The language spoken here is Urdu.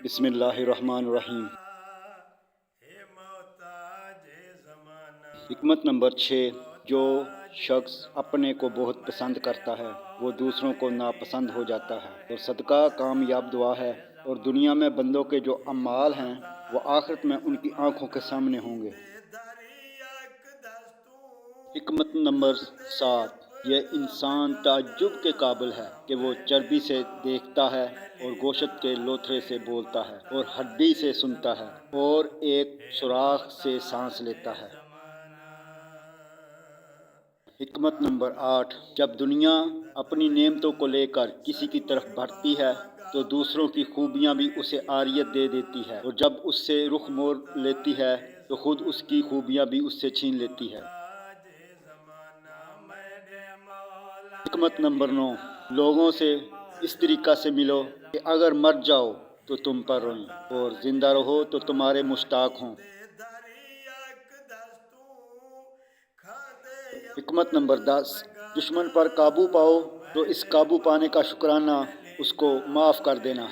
بسم اللہ الرحمن الرحیم۔ حکمت نمبر 6، جو شخص اپنے کو بہت پسند کرتا ہے وہ دوسروں کو ناپسند ہو جاتا ہے، اور صدقہ کامیاب دعا ہے، اور دنیا میں بندوں کے جو اعمال ہیں وہ آخرت میں ان کی آنکھوں کے سامنے ہوں گے۔ حکمت نمبر 7، یہ انسان تعجب کے قابل ہے کہ وہ چربی سے دیکھتا ہے اور گوشت کے لوتھڑے سے بولتا ہے اور ہڈی سے سنتا ہے اور ایک سوراخ سے سانس لیتا ہے۔ حکمت نمبر 8، جب دنیا اپنی نعمتوں کو لے کر کسی کی طرف بڑھتی ہے تو دوسروں کی خوبیاں بھی اسے عاریت دے دیتی ہے، اور جب اس سے رخ موڑ لیتی ہے تو خود اس کی خوبیاں بھی اس سے چھین لیتی ہے۔ حکمت نمبر 9، لوگوں سے اس طریقہ سے ملو کہ اگر مر جاؤ تو تم پر روئیں اور زندہ رہو تو تمہارے مشتاق ہوں۔ حکمت نمبر 10، دشمن پر قابو پاؤ تو اس قابو پانے کا شکرانہ اس کو معاف کر دینا۔